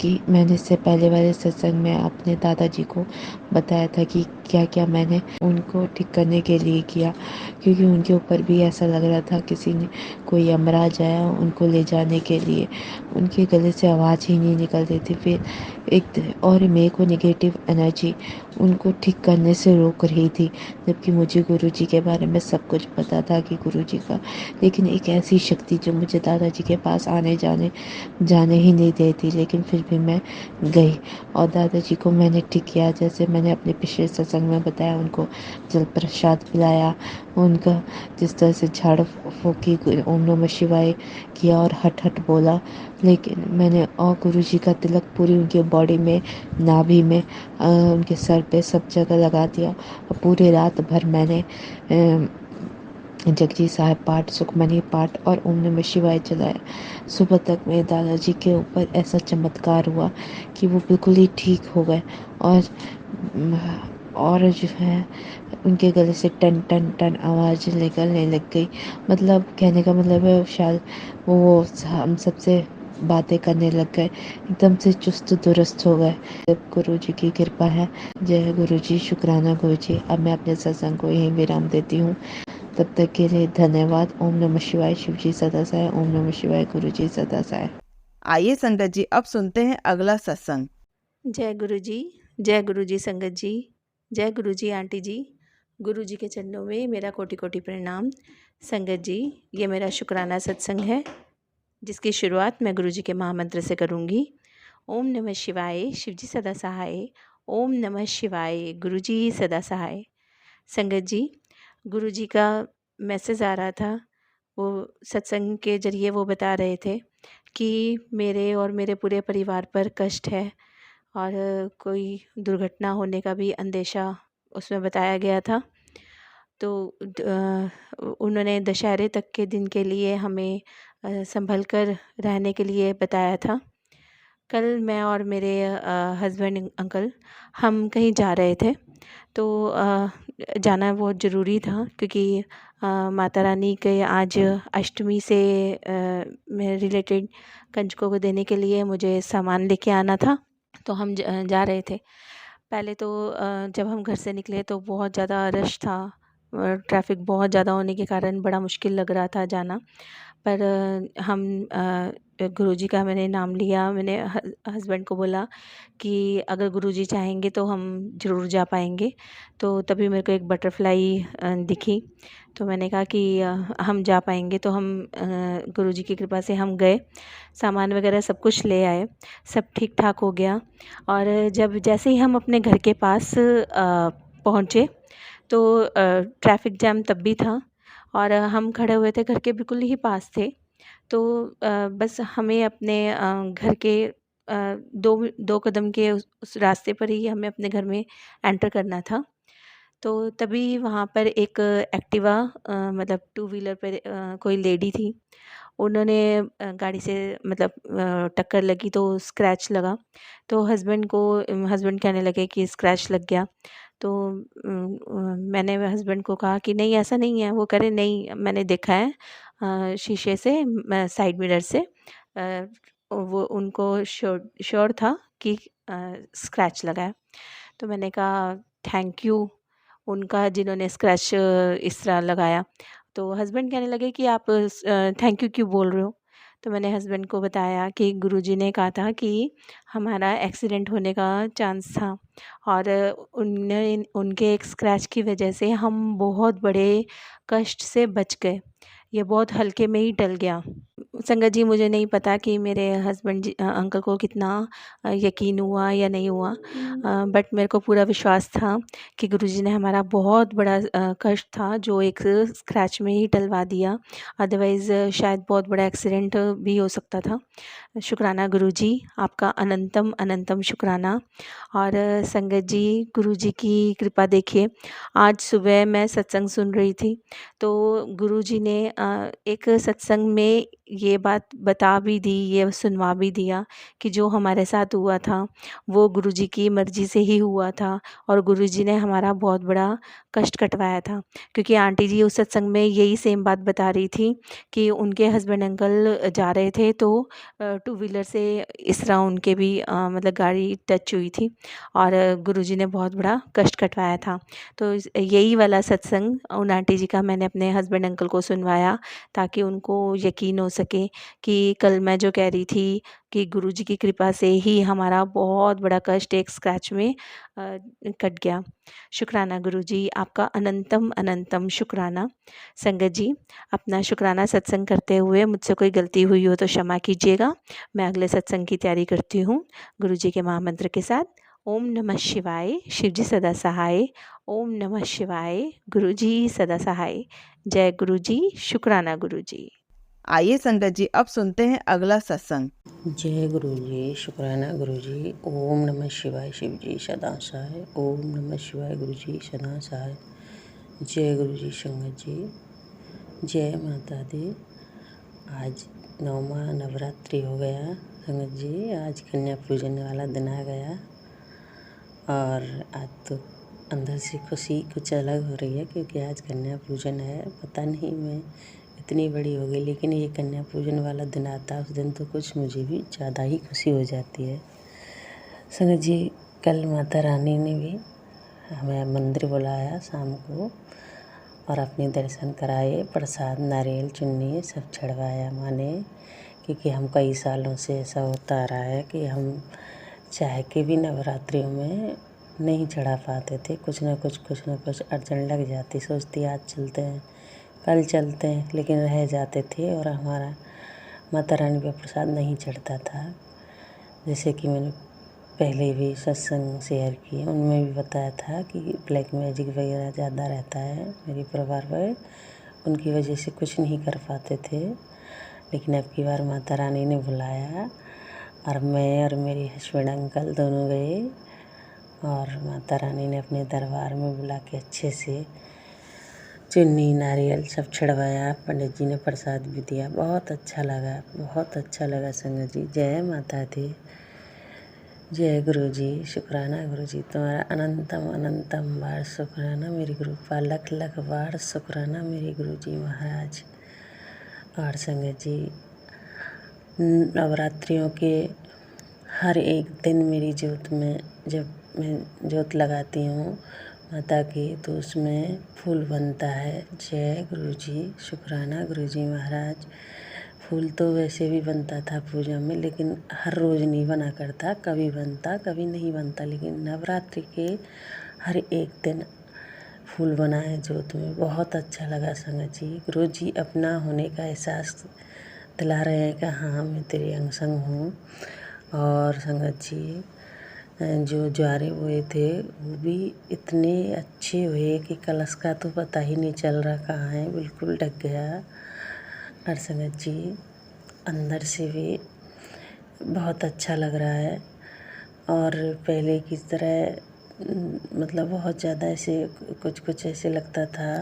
कि मैंने इससे पहले वाले सत्संग में अपने दादाजी को बताया था कि क्या क्या मैंने उनको ठीक करने के लिए किया, क्योंकि उनके ऊपर भी ऐसा लग रहा था किसी ने कोई यमराज आया उनको ले जाने के लिए। उनके गले से आवाज़ ही नहीं निकल रही थी। फिर और मेरे को नेगेटिव एनर्जी उनको ठीक करने से रोक रही थी, जबकि मुझे गुरुजी के बारे में सब कुछ पता था कि गुरुजी का, लेकिन एक ऐसी शक्ति जो मुझे दादाजी के पास आने जाने ही नहीं देती। लेकिन फिर भी मैं गई और दादाजी को मैंने ठीक किया, जैसे मैंने अपने पिछले सत्संग में बताया। उनको जल प्रसाद पिलाया, उनका जिस तरह से झाड़ फूकी, ओम नमः शिवाय किया और हट हट बोला। लेकिन मैंने और गुरुजी का तिलक पूरी उनके बॉडी में, नाभि में, उनके सर पे सब जगह लगा दिया। और पूरे रात भर मैंने जगजी साहब पाठ, सुखमनी पाठ और ओम नमः शिवाय चलाया। सुबह तक मेरे दादाजी के ऊपर ऐसा चमत्कार हुआ कि वो बिल्कुल ही ठीक हो गए। और जो है उनके गले से टन टन टन आवाज़ निकलने लग गई। मतलब कहने का मतलब है शायद वो हम सबसे बातें करने लग गए, एकदम से चुस्त दुरुस्त हो गए। गुरु जी की कृपा है। जय गुरु जी, शुक्राना गुरु जी। अब मैं अपने सत्संग को यहीं विराम देती हूँ। तब तक के लिए धन्यवाद। ओम नमः शिवाय। शिव जी सदा सहाय। ओम नमः शिवाय। गुरु जी सदा सहाय। आइए संगत जी, अब सुनते हैं अगला सत्संग। जय गुरु जी, जय गुरु जी संगत जी, जय गुरु जी आंटी जी। गुरु जी के चरणों में मेरा कोटि कोटि प्रणाम। संगत जी, ये मेरा शुक्राना सत्संग है, जिसकी शुरुआत मैं गुरु जी के महामंत्र से करूँगी। ओम नमः शिवाय, शिव जी सदा सहाय। ओम नमः शिवाय, गुरु जी सदा सहाय। संगत जी, गुरु जी का मैसेज आ रहा था, वो सत्संग के जरिए वो बता रहे थे कि मेरे और मेरे पूरे परिवार पर कष्ट है और कोई दुर्घटना होने का भी अंदेशा उसमें बताया गया था। तो उन्होंने दशहरे तक के दिन के लिए हमें संभल कर रहने के लिए बताया था। कल मैं और मेरे हस्बैंड अंकल हम कहीं जा रहे थे, तो जाना बहुत ज़रूरी था क्योंकि माता रानी के आज अष्टमी से रिलेटेड कंजकों को देने के लिए मुझे सामान लेके आना था। तो हम जा रहे थे। पहले तो जब हम घर से निकले तो बहुत ज़्यादा रश था, ट्रैफिक बहुत ज़्यादा होने के कारण बड़ा मुश्किल लग रहा था जाना। पर हम गुरुजी का मैंने नाम लिया। मैंने हस्बैंड को बोला कि अगर गुरुजी चाहेंगे तो हम ज़रूर जा पाएंगे। तो तभी मेरे को एक बटरफ्लाई दिखी, तो मैंने कहा कि हम जा पाएंगे। तो हम गुरुजी की कृपा से हम गए, सामान वगैरह सब कुछ ले आए, सब ठीक ठाक हो गया। और जैसे ही हम अपने घर के पास पहुँचे तो ट्रैफिक जैम तब भी था और हम खड़े हुए थे, घर के बिल्कुल ही पास थे। तो बस हमें अपने घर के दो कदम के उस रास्ते पर ही हमें अपने घर में एंटर करना था। तो तभी वहाँ पर एक एक्टिवा मतलब टू व्हीलर पर कोई लेडी थी, उन्होंने गाड़ी से मतलब टक्कर लगी तो स्क्रैच लगा। तो हस्बैंड कहने लगे कि स्क्रैच लग गया। तो मैंने हस्बैंड को कहा कि नहीं ऐसा नहीं है। वो कह रहे नहीं, मैंने देखा है शीशे से, साइड मिरर से, वो उनको श्योर था कि स्क्रैच लगा है। तो मैंने कहा थैंक यू उनका जिन्होंने स्क्रैच इस तरह लगाया। तो हस्बैंड कहने लगे कि आप थैंक यू क्यों बोल रहे हो। तो मैंने हस्बैंड को बताया कि गुरुजी ने कहा था कि हमारा एक्सीडेंट होने का चांस था और उनके एक स्क्रैच की वजह से हम बहुत बड़े कष्ट से बच गए, ये बहुत हल्के में ही टल गया। संगत जी, मुझे नहीं पता कि मेरे हस्बैंड जी अंकल को कितना यकीन हुआ या नहीं हुआ, बट मेरे को पूरा विश्वास था कि गुरुजी ने हमारा बहुत बड़ा कष्ट था जो एक स्क्रैच में ही टलवा दिया, अदरवाइज़ शायद बहुत बड़ा एक्सीडेंट भी हो सकता था। शुक्राना गुरुजी, आपका अनंतम अनंतम शुक्राना। और संगत जी, गुरुजी की कृपा देखिए, आज सुबह मैं सत्संग सुन रही थी तो गुरुजी ने एक सत्संग में ये बात बता भी दी, ये सुनवा भी दिया कि जो हमारे साथ हुआ था वो गुरुजी की मर्ज़ी से ही हुआ था और गुरुजी ने हमारा बहुत बड़ा कष्ट कटवाया था। क्योंकि आंटी जी उस सत्संग में यही सेम बात बता रही थी कि उनके हस्बैंड अंकल जा रहे थे तो टू व्हीलर से इस तरह उनके भी मतलब गाड़ी टच हुई थी और गुरुजी ने बहुत बड़ा कष्ट कटवाया था। तो यही वाला सत्संग उन आंटी जी का मैंने अपने हस्बैंड अंकल को सुनवाया ताकि उनको यकीन हो सके कि कल मैं जो कह रही थी कि गुरुजी की कृपा से ही हमारा बहुत बड़ा कष्ट एक स्क्रैच में कट गया। शुक्राना गुरुजी, आपका अनंतम अनंतम शुक्राना। संगत जी, अपना शुक्राना सत्संग करते हुए मुझसे कोई गलती हुई हो तो क्षमा कीजिएगा। मैं अगले सत्संग की तैयारी करती हूँ गुरुजी के महामंत्र के साथ। ओम नमः शिवाय, शिवजी सदा सहाय। ओम नमः शिवाय, गुरुजी सदा सहाय। जय गुरुजी, शुक्राना गुरुजी। आइए संगत जी, अब सुनते हैं अगला सत्संग। जय गुरु जी, शुक्राना गुरु जी। ओम नमः शिवाय, शिव जी सदा सहाय। ओम नमः शिवाय, गुरु जी सदा सहाय। जय गुरु जी संगत जी, जय माता दी। आज 9वां नवरात्रि हो गया संगत जी। आज कन्या पूजन वाला दिन आ गया और आज तो अंदर से खुशी कुछ अलग हो रही है क्योंकि आज कन्या पूजन है। पता नहीं मैं इतनी बड़ी हो गई, लेकिन ये कन्या पूजन वाला दिन आता है उस दिन तो कुछ मुझे भी ज़्यादा ही खुशी हो जाती है। संगत जी, कल माता रानी ने भी हमें मंदिर बुलाया शाम को और अपने दर्शन कराए, प्रसाद नारियल चुन्नी सब चढ़वाया माँ ने। क्योंकि हम कई सालों से ऐसा होता आ रहा है कि हम चाह के भी नवरात्रियों में नहीं चढ़ा पाते थे। कुछ ना कुछ अड़चन लग जाती। सोचती आज चलते हैं, कल चलते हैं, लेकिन रह जाते थे और हमारा माता रानी का प्रसाद नहीं चढ़ता था। जैसे कि मैंने पहले भी सत्संग शेयर किए, उनमें भी बताया था कि ब्लैक मैजिक वगैरह ज़्यादा रहता है मेरे परिवार में, उनकी वजह से कुछ नहीं कर पाते थे। लेकिन अब की बार माता रानी ने बुलाया और मैं और मेरे हस्बैंड अंकल दोनों गए और माता रानी ने अपने दरबार में बुला के अच्छे से चुन्नी नारियल सब चढ़वाया। पंडित जी ने प्रसाद भी दिया। बहुत अच्छा लगा, बहुत अच्छा लगा संगत जी। जय माता दी। जय गुरु जी, शुक्राना गुरु जी, तुम्हारा अनंतम अनंतम बार शुक्राना मेरे गुरु का, लख लख बार शुक्राना मेरे गुरु जी महाराज। और संगत जी, नवरात्रियों के हर एक दिन मेरी ज्योत में जब मैं ज्योत लगाती हूँ माता की तो उसमें फूल बनता है। जय गुरु जी, शुक्राना गुरु जी महाराज। फूल तो वैसे भी बनता था पूजा में, लेकिन हर रोज़ नहीं बना करता, कभी बनता कभी नहीं बनता, लेकिन नवरात्रि के हर एक दिन फूल बना है ज्योत में। बहुत अच्छा लगा संगत जी। गुरु जी अपना होने का एहसास दिला रहे हैं कि हाँ मैं तेरे अंग संग हूँ। और संगत जी, जो ज्वारे हुए थे वो भी इतने अच्छे हुए कि कलश का तो पता ही नहीं चल रहा कहाँ है, बिल्कुल ढक गया। और संगत जी, अंदर से भी बहुत अच्छा लग रहा है और पहले की तरह मतलब बहुत ज़्यादा ऐसे कुछ ऐसे लगता था।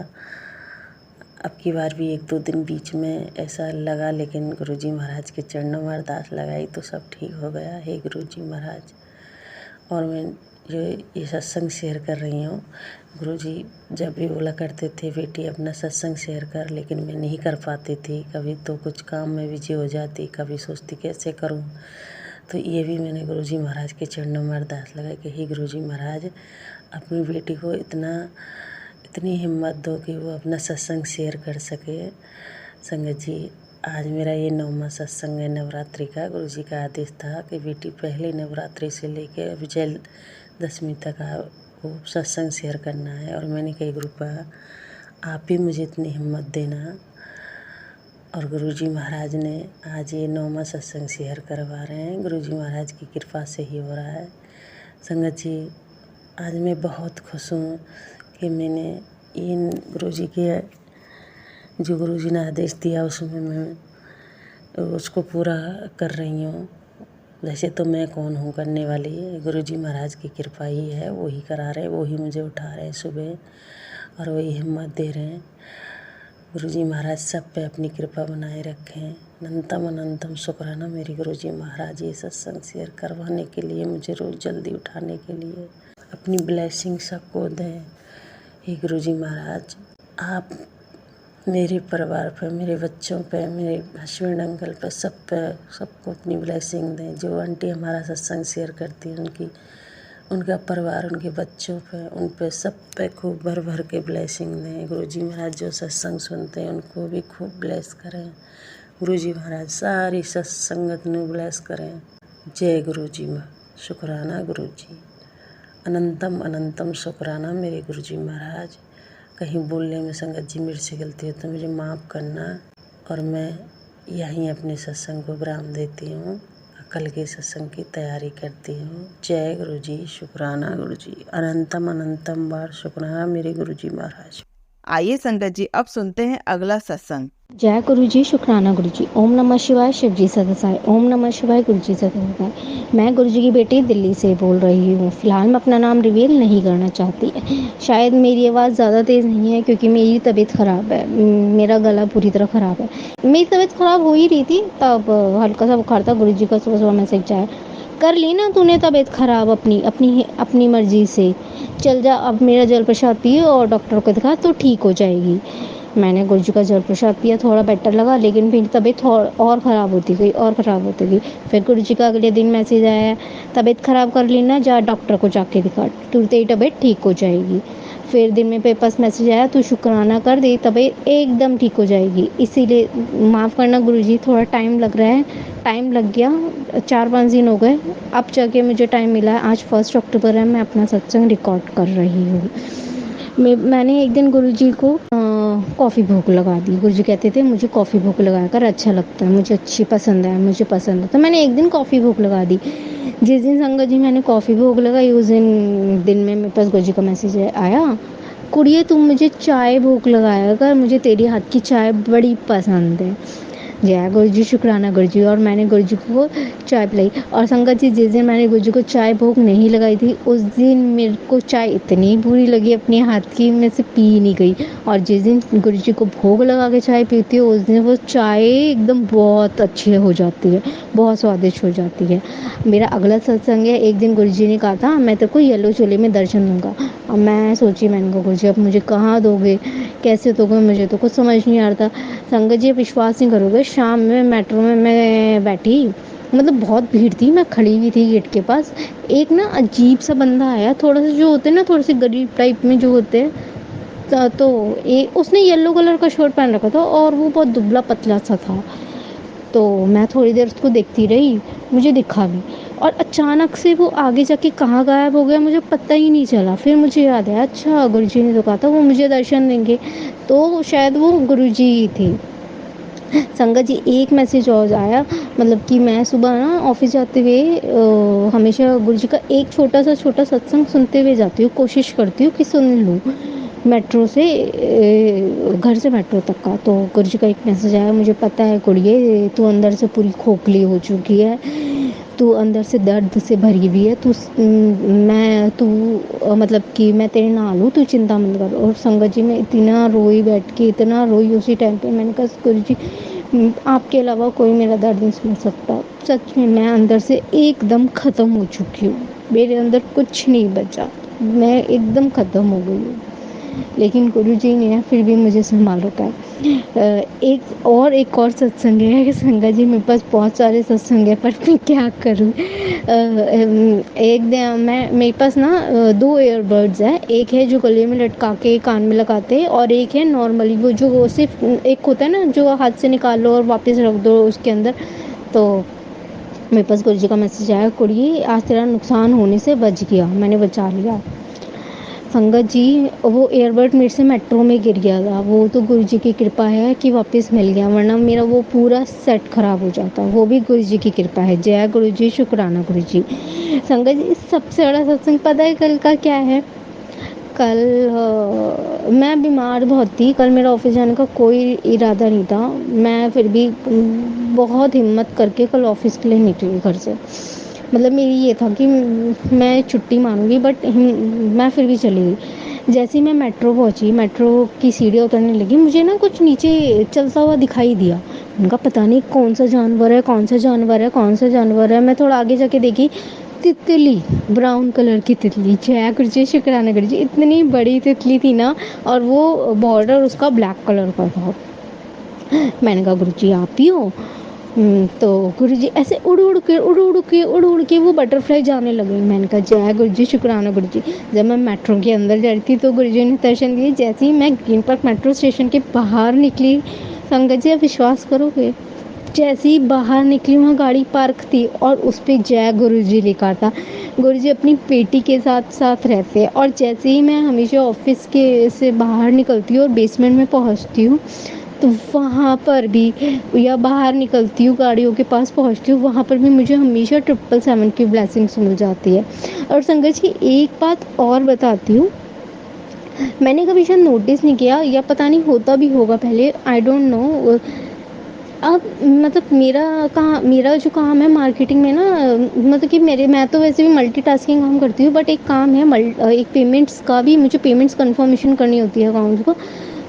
अब की बार भी 1-2 दिन बीच में ऐसा लगा, लेकिन गुरुजी महाराज के चरणों में अरदास लगाई तो सब ठीक हो गया। हे गुरुजी महाराज। और मैं जो ये सत्संग शेयर कर रही हूँ, गुरुजी जब भी बोला करते थे बेटी अपना सत्संग शेयर कर, लेकिन मैं नहीं कर पाती थी। कभी तो कुछ काम में बिजी हो जाती, कभी सोचती कैसे करूँ। तो ये भी मैंने गुरुजी महाराज के चरणों में अरदास लगाई कि हे गुरुजी महाराज, अपनी बेटी को इतनी हिम्मत दो कि वो अपना सत्संग शेयर कर सके। संगत जी, आज मेरा ये 9वां सत्संग है नवरात्रि का। गुरुजी का आदेश था कि बेटी पहले नवरात्रि से लेके विजयदशमी तक वो सत्संग शेयर करना है। और मैंने कही गुरुपा आप ही मुझे इतनी हिम्मत देना। और गुरुजी महाराज ने आज ये 9वां सत्संग शेयर करवा रहे हैं। गुरुजी महाराज की कृपा से ही हो रहा है। संगत जी, आज मैं बहुत खुश हूँ कि मैंने इन गुरुजी के जो गुरुजी ने आदेश दिया उसमें मैं उसको पूरा कर रही हूँ। वैसे तो मैं कौन हूँ करने वाली, गुरुजी महाराज की कृपा ही है। वही करा रहे, वही मुझे उठा रहे सुबह और वही हिम्मत दे रहे हैं। गुरुजी महाराज सब पे अपनी कृपा बनाए रखें। अनंतम अनंतम शुक्राना मेरे गुरुजी महाराज ये सत्संग शेयर करवाने के लिए, मुझे रोज़ जल्दी उठाने के लिए। अपनी ब्लेसिंग सबको दें। हे गुरुजी महाराज, आप मेरे परिवार पे, मेरे बच्चों पे, मेरे हस्बैंड अंकल पे, सबको अपनी ब्लेसिंग दें। जो आंटी हमारा सत्संग शेयर करती है उनका परिवार, उनके बच्चों पे, उन पे सब पे खूब भर भर के ब्लेसिंग दें। गुरुजी महाराज जो सत्संग सुनते हैं उनको भी खूब ब्लेस करें। गुरुजी महाराज सारी सत्संगत ने ब्लेस करें। जय गुरुजी शुक्राना गुरुजी, अनंतम अनंतम शुक्राना मेरे गुरुजी महाराज। कहीं बोलने में संगत जी मेरे से गलती हो तो मुझे माफ़ करना, और मैं यहीं अपने सत्संग को विराम देती हूँ। कल के सत्संग की तैयारी करती हूँ। जय गुरुजी शुक्राना गुरुजी, अनंतम अनंतम बार शुक्राना मेरे गुरुजी महाराज। आइए संगत जी अब सुनते हैं अगला सत्संग। जय गुरु जी, शुक्राना गुरु जी। ओम नमः शिवाय, शिव जी सदासाय। ओम नमः शिवाय, गुरु जी सदासाय। मैं गुरु जी की बेटी दिल्ली से बोल रही हूँ। फिलहाल मैं अपना नाम रिवील नहीं करना चाहती। शायद मेरी आवाज़ ज़्यादा तेज़ नहीं है क्योंकि मेरी तबीयत ख़राब है, मेरा गला पूरी तरह ख़राब है। मेरी तबीयत ख़राब हो ही रही थी तब हल्का सा बुखार था। गुरु जी का सुबह सुबह मैसेज आया, कर ली ना तूने तबीयत ख़राब अपनी अपनी अपनी मर्ज़ी से, चल जा अब मेरा जल प्रसाद पिए और डॉक्टर को दिखा तो ठीक हो जाएगी। मैंने गुरु जी का जल प्रसाद पिया, थोड़ा बेटर लगा, लेकिन फिर तबीयत और ख़राब होती गई। फिर गुरु जी का अगले दिन मैसेज आया, तबीयत ख़राब कर ली ना, जा डॉक्टर को जाके दिखा, तेरी तबीयत ठीक हो जाएगी। फिर दिन में पेपर्स मैसेज आया, तू शुक्राना कर दे, तबीयत एकदम ठीक हो जाएगी। इसीलिए माफ़ करना गुरु जी, थोड़ा टाइम लग रहा है, टाइम लग गया, 4-5 दिन हो गए, अब जाके मुझे टाइम मिला है। आज 1 अक्टूबर है, मैं अपना सत्संग रिकॉर्ड कर रही हूँ। मैंने एक दिन गुरु जी को कॉफ़ी भोग लगा दी। गुरु जी कहते थे मुझे कॉफ़ी भोग लगा कर अच्छा लगता है, मुझे पसंद है, तो मैंने एक दिन कॉफ़ी भोग लगा दी। जिस दिन संगत जी मैंने कॉफ़ी भोग लगाई उस दिन में मेरे पास गुरु जी का मैसेज आया, कुड़िए तुम मुझे चाय भोग लगाया कर, मुझे तेरी हाथ की चाय बड़ी पसंद है। जय गुरु जी, शुक्राना गुरु जी। और मैंने गुरु जी को चाय पिलाई। और संगत जी जिस दिन मैंने गुरु जी को चाय भोग नहीं लगाई थी उस दिन मेरे को चाय इतनी बुरी लगी अपने हाथ की, मैं से पी नहीं गई। और जिस दिन गुरु जी को भोग लगा के चाय पीती हूँ उस दिन वो चाय एकदम बहुत अच्छी हो जाती है, बहुत स्वादिष्ट हो जाती है। मेरा अगला सत्संग है, एक दिन गुरु जी ने कहा था मैं तेरे को येलो चोले में दर्शन दूंगा। अब मैं सोची, मैंने कहा गुरु जी अब मुझे कहाँ दोगे, कैसे दोगे, मुझे तो कुछ समझ नहीं आ रहा था। संगत जी विश्वास नहीं करोगे, शाम में मेट्रो में मैं बैठी, मतलब बहुत भीड़ थी, मैं खड़ी हुई थी गेट के पास, एक ना अजीब सा बंदा आया, थोड़ा सा जो होते हैं ना, थोड़े से गरीब टाइप में जो होते हैं, तो उसने येलो कलर का शर्ट पहन रखा था और वो बहुत दुबला पतला सा था। तो मैं थोड़ी देर उसको देखती रही, मुझे दिखा भी, और अचानक से वो आगे जाके कहाँ गायब हो गया मुझे पता ही नहीं चला। फिर मुझे याद आया, अच्छा गुरु जी ने तो कहा था वो मुझे दर्शन देंगे, तो शायद वो गुरु जी ही थे। संगत जी एक मैसेज और आया, मतलब कि मैं सुबह ना ऑफिस जाते हुए हमेशा गुरु जी का एक छोटा सत्संग सुनते हुए जाती हूँ, कोशिश करती हूँ कि सुन लूँ मेट्रो से घर से मेट्रो तक का। तो गुरु जी का एक मैसेज आया, मुझे पता है कुड़िए तू अंदर से पूरी खोखली हो चुकी है, तू अंदर से दर्द से भरी हुई है, मतलब कि मैं तेरे नाल हूँ, तू चिंता मत कर। और संगत जी मैं इतना रोई, बैठ के इतना रोई उसी टाइम पे। मैंने कहा गुरु जी आपके अलावा कोई मेरा दर्द नहीं सुन सकता। सच में मैं अंदर से एकदम ख़त्म हो चुकी हूँ, मेरे अंदर कुछ नहीं बचा, मैं एकदम ख़त्म हो गई हूँ। लेकिन गुरु जी ने फिर भी मुझे संभाल रखा है। एक और सत्संग है कि संगत जी मेरे पास बहुत सारे सत्संग है पर मैं क्या करूँ। एक दिन मेरे पास ना 2 ईयरबड्स है, एक है जो गले में लटका के कान में लगाते हैं और एक है नॉर्मली वो जो सिर्फ एक होता है ना जो हाथ से निकाल लो और वापस रख दो उसके अंदर। तो मेरे पास गुरु जी का मैसेज आया, कुड़ी आज तेरा नुकसान होने से बच गया, मैंने बचा लिया। संगत जी वो ईयरबड मेरे से मेट्रो में गिर गया था, वो तो गुरु जी की कृपा है कि वापस मिल गया, वरना मेरा वो पूरा सेट खराब हो जाता, वो भी गुरु जी की कृपा है। जय गुरु जी, शुक्राना गुरु जी। संगत जी सबसे बड़ा सत्संग पता है कल का क्या है? कल मैं बीमार बहुत थी, कल मेरा ऑफिस जाने का कोई इरादा नहीं था, मैं फिर भी बहुत हिम्मत करके कल ऑफिस के लिए निकली घर से। मतलब मेरी ये था कि मैं छुट्टी मांगूंगी बट मैं फिर भी चली गई। जैसे ही मैं मेट्रो पहुंची, मेट्रो की सीढ़ियाँ उतरने लगी, मुझे ना कुछ नीचे चलता हुआ दिखाई दिया। उनका पता नहीं कौन सा जानवर है, कौन सा जानवर है, कौन सा जानवर है। मैं थोड़ा आगे जाके देखी, तितली, ब्राउन कलर की तितली। जय गुरु जी, शुक्राना गुरु जी। इतनी बड़ी तितली थी ना, और वो बॉर्डर उसका ब्लैक कलर का था। मैंने कहा गुरु जी आप ही हो? तो गुरु जी ऐसे उड़ उड़ के वो बटरफ्लाई जाने लगे। मैंने कहा जय गुरु जी, शुक्राना गुरु जी। जब मैं मेट्रो के अंदर जा रही थी तो गुरु जी ने दर्शन दिए। जैसे ही मैं ग्रीन पार्क मेट्रो स्टेशन के बाहर निकली, संगत जी आप विश्वास करोगे, जैसे ही बाहर निकली वहाँ गाड़ी पार्क थी और उस पे जय गुरु जी लिखा था। गुरु जी अपनी बेटी के साथ साथ रहते हैं, और जैसे ही मैं हमेशा ऑफिस के से बाहर निकलती हूँ और बेसमेंट में पहुँचती हूँ, तो वहाँ पर भी, या बाहर निकलती हूँ गाड़ियों के पास पहुँचती हूँ, वहाँ पर भी मुझे हमेशा 777 की ब्लेसिंग्स मिल जाती है। और संगत जी एक बात और बताती हूँ, मैंने कभी शायद नोटिस नहीं किया, या पता नहीं होता भी होगा पहले, आई डोंट नो। अब मतलब मेरा जो काम है मार्केटिंग में ना, मतलब कि मैं तो वैसे भी मल्टीटास्किंग काम करती हूँ, बट एक काम है एक पेमेंट्स का भी, मुझे पेमेंट्स कंफर्मेशन करनी होती है अकाउंट को।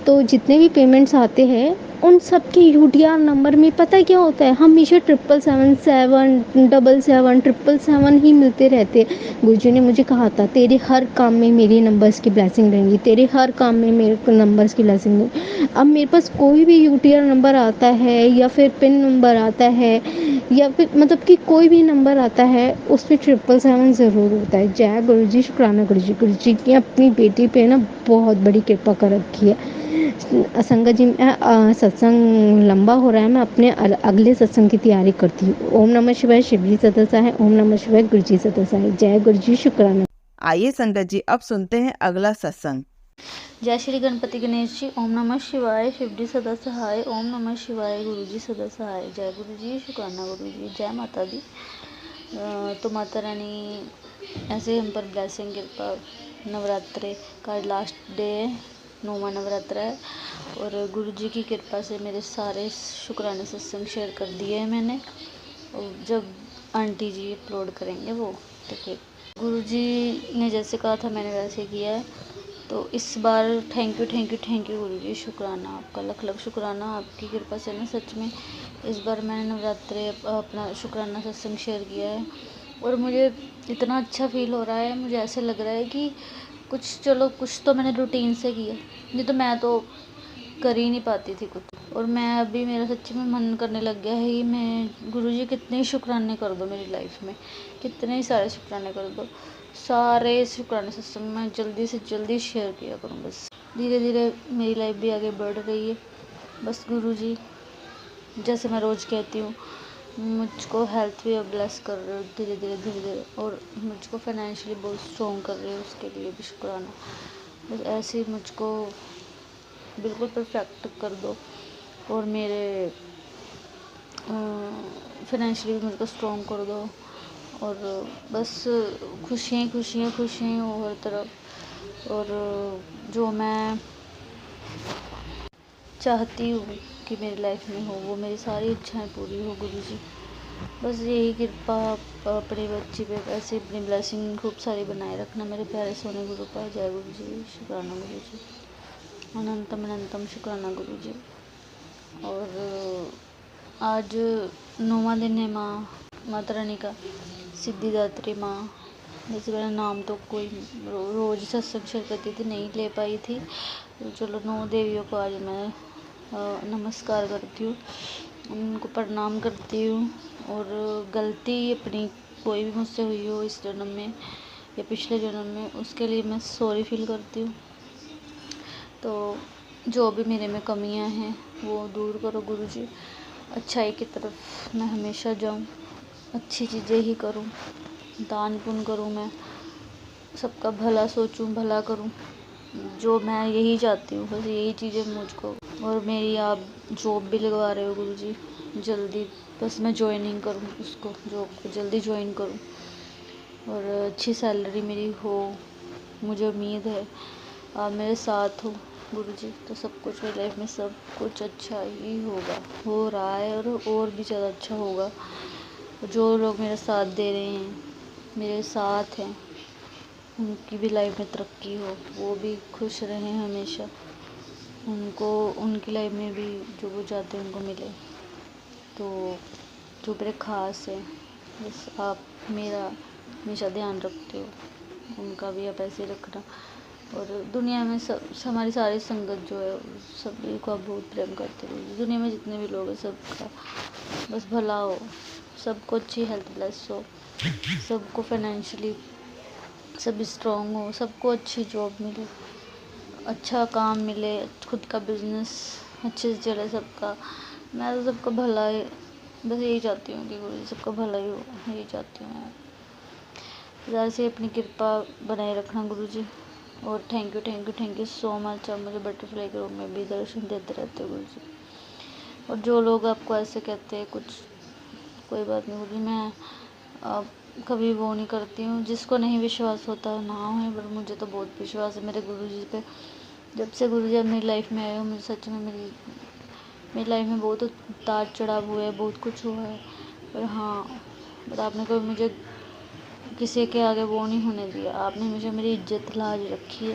तो जितने भी पेमेंट्स आते हैं उन सब के यूटीआर नंबर में पता है क्या होता है, हमेशा 777 777 ही मिलते रहते हैं। गुरुजी ने मुझे कहा था तेरे हर काम में मेरे नंबर्स की ब्लेसिंग रहेंगी, तेरे हर काम में मेरे नंबर्स की ब्लेसिंग रहेंगी। अब मेरे पास कोई भी यूटीआर नंबर आता है, या फिर पिन नंबर आता है, या फिर मतलब कि कोई भी नंबर आता है, उस पर 777 ज़रूर होता है। जय गुरु जी, शुक्राना गुरु जी की अपनी बेटी पे ना बहुत बड़ी कृपा कर रखी है। संगत जी सत्संग लंबा हो रहा है, मैं अपने अगले सत्संग की तैयारी करती हूँ। ओम नमः शिवाय, शिव जी सदा सहाय। ओम नमः शिवाय, गुरु जी सदा सहाय। जय गुरु जी, शुक्राना। आइए संगत जी अब सुनते हैं अगला सत्संग। जय श्री गणपति गणेश जी। ओम नमः शिवाय, शिव जी सदा सहाय। ओम नमः शिवाय, गुरु जी सदा सहाय। जय गुरु जी, शुक्राना गुरु जी। जय माता दी। तो माता रानी ऐसे हम पर ब्लेसिंग कृपा, नवरात्रे का लास्ट डे है, 9वां नवरात्रा है, और गुरु जी की कृपा से मेरे सारे शुक्राने सत्संग शेयर कर दिए हैं मैंने, और जब आंटी जी अपलोड करेंगे वो, तो फिर गुरु जी ने जैसे कहा था मैंने वैसे किया है। तो इस बार थैंक यू गुरु जी, शुक्राना आपका, लख लख शुक्राना। आपकी कृपा से ना सच में इस बार मैंने नवरात्रे अपना शुक्राना सत्संग शेयर किया है, और मुझे इतना अच्छा फील हो रहा है। मुझे ऐसे लग रहा है कि कुछ तो मैंने रूटीन से किया, नहीं तो मैं तो कर ही नहीं पाती थी कुछ। और मैं अभी, मेरा सच्ची में मन करने लग गया है कि मैं गुरुजी कितने ही शुक्राने कर दो मेरी लाइफ में, कितने ही सारे शुक्राने कर दो। सारे शुक्राने सत्संग मैं जल्दी से जल्दी शेयर किया करूँ। बस धीरे धीरे मेरी लाइफ भी आगे बढ़ रही है। बस गुरुजी जैसे मैं रोज़ कहती हूँ, मुझको हेल्थ भी ब्लेस कर रहे हो धीरे धीरे, और मुझको फाइनेंशियली बहुत स्ट्रॉन्ग कर रहे हो, उसके लिए भी शुक्राना। बस ऐसे ही मुझको बिल्कुल परफेक्ट कर दो, और मेरे फाइनेंशियली भी मुझको स्ट्रॉन्ग कर दो, और बस खुशियाँ हो हर तरफ। और जो मैं चाहती हूँ कि मेरी लाइफ में हो, वो मेरी सारी इच्छाएं पूरी हो गुरुजी। बस यही कृपा अपने बच्चे पे ऐसे अपनी ब्लेसिंग खूब सारी बनाए रखना मेरे प्यारे सोने गुरु पर। जय गुरु जी, शुक्राना गुरु जी, अनंतम शुक्राना गुरु जी। और आज 9वां दिन है माता रानी का, सिद्धिदात्री माँ। जैसे मेरा नाम तो कोई रोज़ सत्संग शेयर करती थी, नहीं ले पाई थी, तो चलो 9 देवियों को आज मैं नमस्कार करती हूँ, उनको प्रणाम करती हूँ। और गलती अपनी कोई भी मुझसे हुई हो इस जन्म में या पिछले जन्म में, उसके लिए मैं सॉरी फील करती हूँ। तो जो भी मेरे में कमियां हैं वो दूर करो गुरुजी, अच्छाई की तरफ मैं हमेशा जाऊँ, अच्छी चीज़ें ही करूँ, दान पुण्य करूँ, मैं सबका भला सोचूं, भला करूँ, जो मैं यही चाहती हूँ, बस यही चीज़ें मुझको। और मेरी आप जॉब भी लगवा रहे हो गुरुजी, जल्दी बस मैं ज्वाइनिंग करूँ उसको, जॉब को जल्दी ज्वाइन करूँ, और अच्छी सैलरी मेरी हो, मुझे उम्मीद है आप मेरे साथ हो गुरुजी, तो सब कुछ मेरी लाइफ में सब कुछ अच्छा ही होगा, हो रहा है और भी ज़्यादा अच्छा होगा। जो लोग मेरा साथ दे रहे हैं, मेरे साथ हैं, उनकी भी लाइफ में तरक्की हो, वो भी खुश रहें हमेशा, उनको उनकी लाइफ में भी जो वो चाहते हैं उनको मिले। तो जो मेरे ख़ास है, बस आप मेरा हमेशा ध्यान रखते हो, उनका भी आप ऐसे रखना। और दुनिया में सब हमारी सारी संगत जो है सभी को आप बहुत प्रेम करते रहो। दुनिया में जितने भी लोग हैं सबका बस भला हो, सबको अच्छी हेल्थ ब्लेस हो, सबको फाइनेंशियली सब स्ट्रॉन्ग हो, सबको अच्छी जॉब मिले, अच्छा काम मिले, खुद का बिजनेस अच्छे से चले सबका। मैं तो सबका भला ही बस यही चाहती हूँ कि गुरु जी सबका भला ही हो, यही चाहती हूँ मैं। ज़्यादा से अपनी कृपा बनाए रखना गुरु जी। और थैंक यू सो मच। आप मुझे बटरफ्लाई के रूप में भी दर्शन देते रहते हो गुरु जी। और जो लोग आपको ऐसे कहते हैं कुछ, कोई बात नहीं गुरु जी, मैं कभी वो नहीं करती हूँ। जिसको नहीं विश्वास होता ना हो, पर मुझे तो बहुत विश्वास है मेरे गुरु जी पे। जब से गुरु जी मेरी लाइफ में आए हो, मुझे सच में मेरी लाइफ में बहुत उतार चढ़ाव हुए हैं, बहुत कुछ हुआ है। पर हाँ, बट आपने कभी मुझे किसी के आगे वो नहीं होने दिया। आपने हमेशा मेरी इज्जत लाज रखी है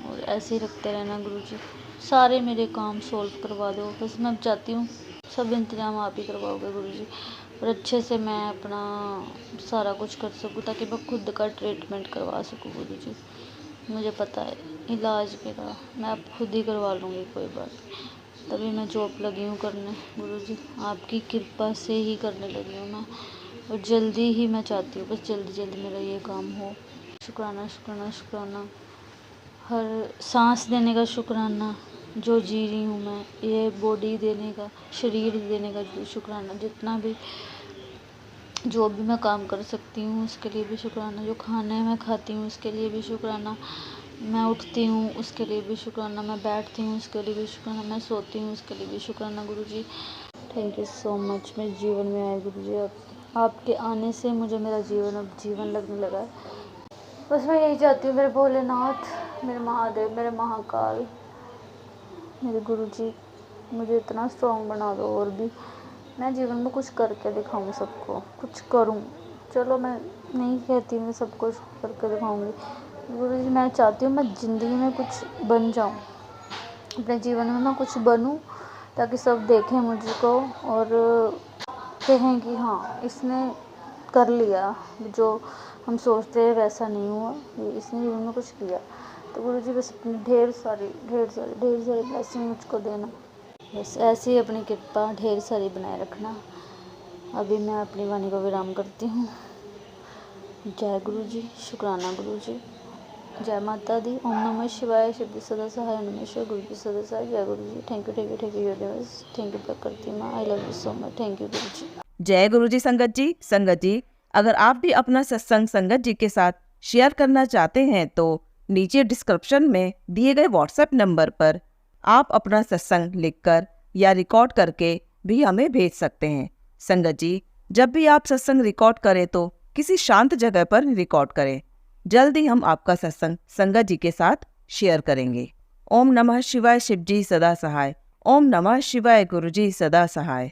और ऐसे ही रखते रहना गुरु जी। सारे मेरे काम सॉल्व करवा दो, बस मैं चाहती हूँ सब इंतज़ाम आप ही करवाओगे गुरु जी। और अच्छे से मैं अपना सारा कुछ कर सकूँ ताकि मैं खुद का ट्रीटमेंट करवा सकूँ गुरु जी। मुझे पता है इलाज मेरा मैं अब खुद ही करवा लूँगी, कोई बात नहीं। तभी मैं जॉब लगी हूँ करने गुरु जी, आपकी कृपा से ही करने लगी हूँ मैं। और जल्दी ही मैं चाहती हूँ, बस जल्दी मेरा ये काम हो। शुक्राना शुक्राना शुक्राना, हर सांस देने का शुक्राना, जो जी रही हूँ मैं, ये बॉडी देने का, शरीर देने का भी शुक्राना, जितना भी जो भी मैं काम कर सकती हूँ उसके लिए भी शुक्राना, जो खाने मैं खाती हूँ उसके लिए भी शुक्राना, मैं उठती हूँ उसके लिए भी शुक्राना, मैं बैठती हूँ उसके लिए भी शुक्राना, मैं सोती हूँ उसके लिए भी शुक्राना गुरु जी। थैंक यू सो मच मेरे जीवन में आए गुरु जी। आपके आने से मुझे मेरा जीवन अब जीवन लगने लगा है। बस मैं यही चाहती हूँ मेरे भोलेनाथ, मेरे महादेव, मेरे महाकाल, मेरे गुरु जी, मुझे इतना स्ट्रॉन्ग बना दो और भी मैं जीवन में कुछ करके दिखाऊं, सबको कुछ करूं। चलो मैं नहीं कहती मैं सब कुछ करके दिखाऊंगी गुरु जी, मैं चाहती हूँ मैं ज़िंदगी में कुछ बन जाऊं, अपने जीवन में मैं कुछ बनूं ताकि सब देखें मुझको और कहें कि हाँ इसने कर लिया, जो हम सोचते हैं वैसा नहीं हुआ, ये इसने जीवन में कुछ किया। तो गुरु जी बस अपनी ढेर सारी ब्लेसिंग मुझको देना, बस ऐसे ही अपनी कृपा ढेर सारी बनाए रखना। अभी मैं अपनी वाणी को विराम करती हूँ। जय गुरु जी, शुक्राना गुरु जी, जय माता दी, ओम नमः शिवाय, शिव जी सदा सहाय, नमः गुरु जी सदा सहाय, जय गुरु जी। Thank you universe, thank you प्रकृति माँ, I love you so much, thank you गुरु जी। जय गुरु जी। संगत जी, अगर आप भी अपना सत्संग संगत जी के साथ शेयर करना चाहते हैं तो नीचे डिस्क्रिप्शन में दिए गए व्हाट्सएप नंबर पर आप अपना सत्संग लिखकर या रिकॉर्ड करके भी हमें भेज सकते हैं। संगत जी, जब भी आप सत्संग रिकॉर्ड करें तो किसी शांत जगह पर रिकॉर्ड करें। जल्दी हम आपका सत्संग संगत जी के साथ शेयर करेंगे। ओम नमः शिवाय, शिव जी सदा सहाय। ओम नमः शिवाय, गुरु जी सदा सहाय।